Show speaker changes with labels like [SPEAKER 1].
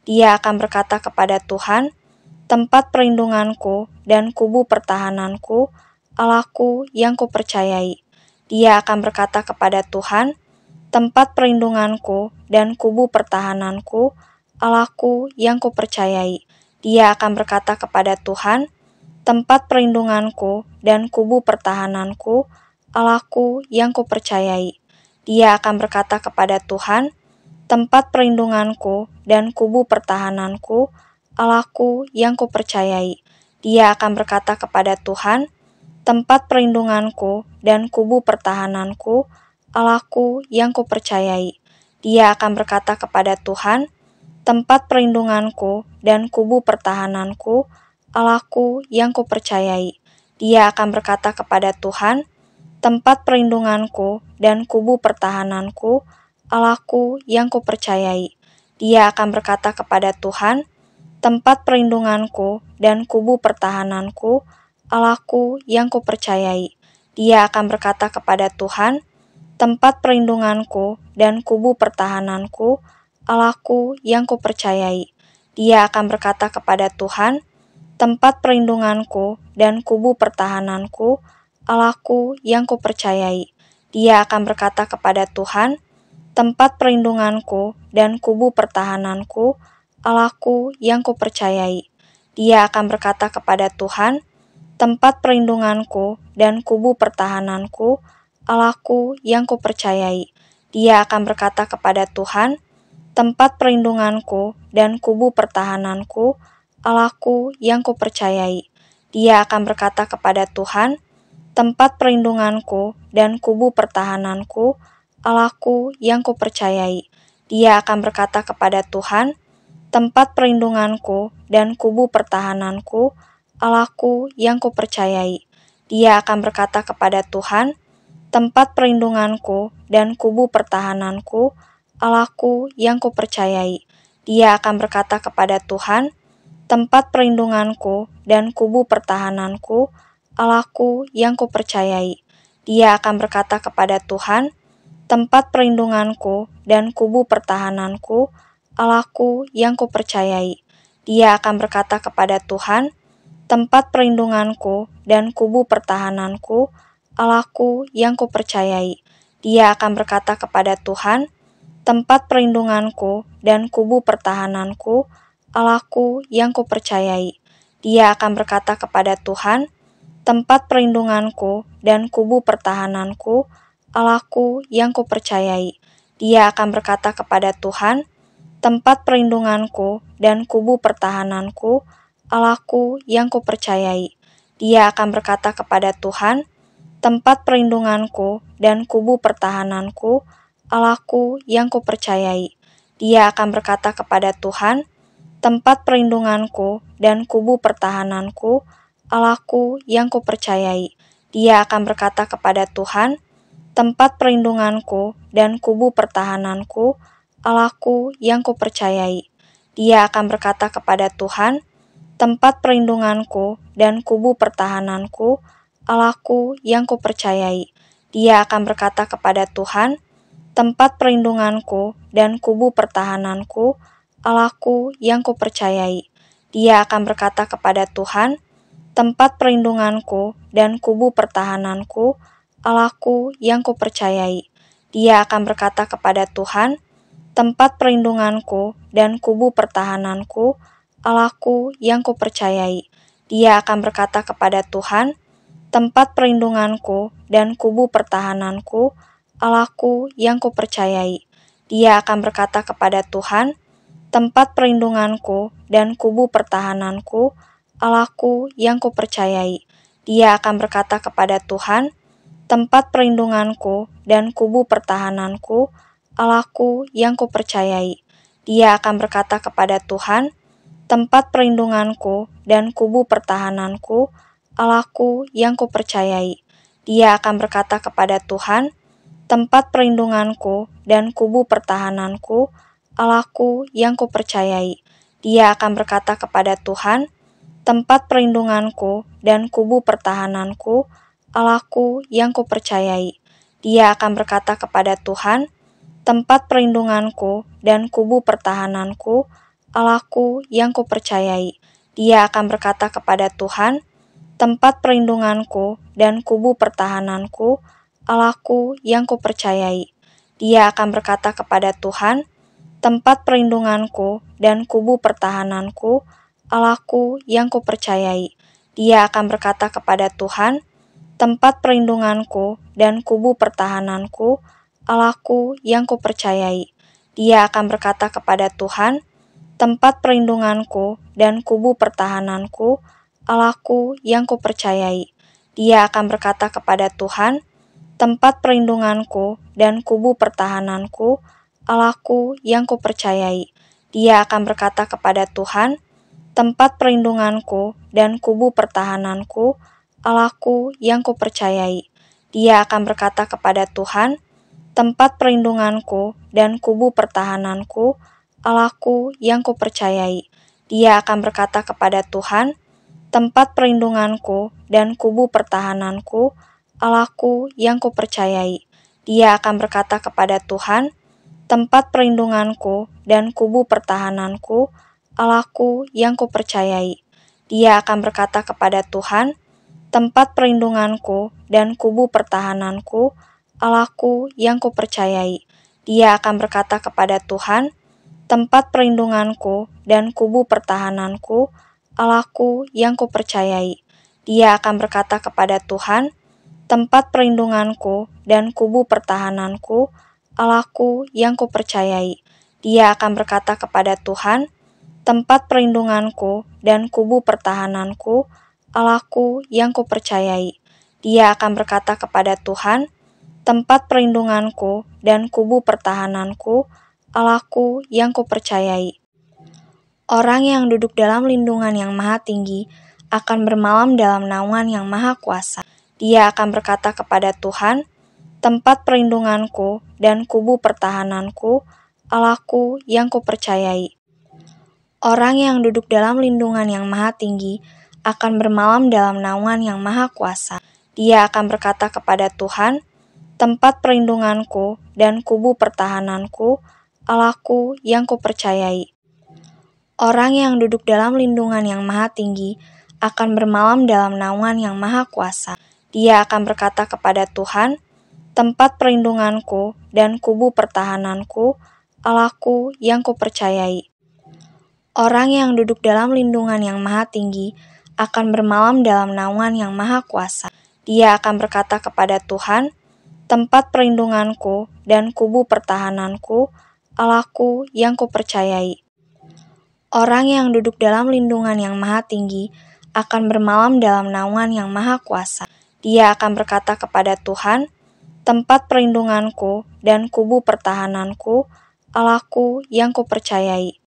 [SPEAKER 1] Dia akan berkata kepada Tuhan, tempat perlindunganku dan kubu pertahananku, Allahku yang kupercayai. Dia akan berkata kepada Tuhan, tempat perlindunganku dan kubu pertahananku, Allahku yang kupercayai. Dia akan berkata kepada Tuhan, tempat perlindunganku dan kubu pertahananku, Allahku yang kupercayai. Dia akan berkata kepada Tuhan, tempat perlindunganku dan kubu pertahananku, Allahku yang kupercayai. Dia akan berkata kepada Tuhan, tempat perlindunganku dan kubu pertahananku, Allahku yang kupercayai. Dia akan berkata kepada Tuhan, tempat perlindunganku dan kubu pertahananku, Allahku yang kupercayai. Dia akan berkata kepada Tuhan, tempat perlindunganku dan kubu pertahananku, Allahku yang kupercayai. Dia akan berkata kepada Tuhan, tempat perlindunganku dan kubu pertahananku, Allahku yang kupercayai. Dia akan berkata kepada Tuhan, tempat perlindunganku dan kubu pertahananku, Allahku yang kupercayai. Dia akan berkata kepada Tuhan, tempat perlindunganku dan kubu pertahananku, Allahku yang kupercayai. Dia akan berkata kepada Tuhan, tempat perlindunganku dan kubu pertahananku, Allahku yang kupercayai. Dia akan berkata kepada Tuhan, tempat perlindunganku dan kubu pertahananku, Allahku yang kupercayai. Dia akan berkata kepada Tuhan, tempat perlindunganku dan kubu pertahananku, Allahku yang kupercayai. Dia akan berkata kepada Tuhan, tempat perlindunganku dan kubu pertahananku, Allahku yang kupercayai. Dia akan berkata kepada Tuhan, tempat perlindunganku dan kubu pertahananku, Allahku yang kupercayai. Dia akan berkata kepada Tuhan, tempat perlindunganku dan kubu pertahananku, Allahku yang kupercayai. Dia akan berkata kepada Tuhan, tempat perlindunganku dan kubu pertahananku, Allahku yang kupercayai. Dia akan berkata kepada Tuhan, tempat perlindunganku dan kubu pertahananku, Allahku yang kupercayai. Dia akan berkata kepada Tuhan, tempat perlindunganku dan kubu pertahananku, Allahku yang kupercayai. Dia akan berkata kepada Tuhan, tempat perlindunganku dan kubu pertahananku, Allahku yang kupercayai. Dia akan berkata kepada Tuhan, tempat perlindunganku dan kubu pertahananku, Allahku yang kupercayai. Dia akan berkata kepada Tuhan, tempat perlindunganku dan kubu pertahananku, Allahku yang kupercayai. Dia akan berkata kepada Tuhan, tempat perlindunganku dan kubu pertahananku, Allahku yang kupercayai. Dia akan berkata kepada Tuhan, tempat perlindunganku dan kubu pertahananku, Allahku yang kupercayai. Dia akan berkata kepada Tuhan, tempat perlindunganku dan kubu pertahananku, Allahku yang kupercayai. Dia akan berkata kepada Tuhan, tempat perlindunganku dan kubu pertahananku, Allahku yang kupercayai. Dia akan berkata kepada Tuhan, tempat perlindunganku dan kubu pertahananku, Allahku yang kupercayai. Dia akan berkata kepada Tuhan, tempat perlindunganku dan kubu pertahananku, Allahku yang kupercayai. Dia akan berkata kepada Tuhan, tempat perlindunganku dan kubu pertahananku, Allahku yang kupercayai. Dia akan berkata kepada Tuhan, tempat perlindunganku dan kubu pertahananku, Allahku yang kupercayai. Dia akan berkata kepada Tuhan, tempat perlindunganku dan kubu pertahananku, Allahku yang kupercayai. Dia akan berkata kepada Tuhan, tempat perlindunganku dan kubu pertahananku, Allahku yang kupercayai. Dia akan berkata kepada Tuhan, tempat perlindunganku dan kubu pertahananku, Allahku yang kupercayai. Dia akan berkata kepada Tuhan, tempat perlindunganku dan kubu pertahananku, Allahku yang kupercayai. Dia akan berkata kepada Tuhan, tempat perlindunganku dan kubu pertahananku, Allahku yang kupercayai. Dia akan berkata kepada Tuhan, tempat perlindunganku dan kubu pertahananku, Allahku yang kupercayai. Dia akan berkata kepada Tuhan, tempat perlindunganku dan kubu pertahananku, Allahku yang kupercayai. Dia akan berkata kepada Tuhan, tempat perlindunganku dan kubu pertahananku, Allahku yang kupercayai. Dia akan berkata kepada Tuhan, tempat perlindunganku dan kubu pertahananku, Allahku yang kupercayai. Dia akan berkata kepada Tuhan, tempat perlindunganku dan kubu pertahananku, Allahku yang kupercayai. Dia akan berkata kepada Tuhan, tempat perlindunganku dan kubu pertahananku, Allahku yang kupercayai. Dia akan berkata kepada Tuhan, tempat perlindunganku dan kubu pertahananku, Allahku yang kupercayai. Dia akan berkata kepada Tuhan, tempat perlindunganku dan kubu pertahananku, Allahku yang kupercayai. Dia akan berkata kepada Tuhan, tempat perlindunganku dan kubu pertahananku, Allahku yang kupercayai. Dia akan berkata kepada Tuhan, tempat perlindunganku dan kubu pertahananku, Allahku yang kupercayai. Dia akan berkata kepada Tuhan, tempat perlindunganku dan kubu pertahananku, Allahku yang kupercayai. Dia akan berkata kepada Tuhan, tempat perlindunganku dan kubu pertahananku, Allahku yang kupercayai. Dia akan berkata kepada Tuhan, tempat perlindunganku dan kubu pertahananku, Allahku yang kupercayai. Dia akan berkata kepada Tuhan, tempat perlindunganku dan kubu pertahananku, Allahku yang kupercayai. Dia akan berkata kepada Tuhan, tempat perlindunganku dan kubu pertahananku, Allahku yang kupercayai. Orang yang duduk dalam lindungan yang maha tinggi akan bermalam dalam naungan yang maha kuasa. Dia akan berkata kepada Tuhan, tempat perlindunganku dan kubu pertahananku, Allahku yang kupercayai. Orang yang duduk dalam lindungan yang maha tinggi akan bermalam dalam naungan yang maha kuasa. Dia akan berkata kepada Tuhan, tempat perlindunganku dan kubu pertahananku, Allahku yang kupercayai. Orang yang duduk dalam lindungan yang maha tinggi akan bermalam dalam naungan yang maha kuasa. Dia akan berkata kepada Tuhan, tempat perlindunganku dan kubu pertahananku, Allahku yang kupercayai. Orang yang duduk dalam lindungan yang maha tinggi akan bermalam dalam naungan yang maha kuasa. Dia akan berkata kepada Tuhan, tempat perlindunganku dan kubu pertahananku, Allahku yang kupercayai. Orang yang duduk dalam lindungan yang maha tinggi akan bermalam dalam naungan yang maha kuasa. Dia akan berkata kepada Tuhan, tempat perlindunganku dan kubu pertahananku, Allahku yang kupercayai.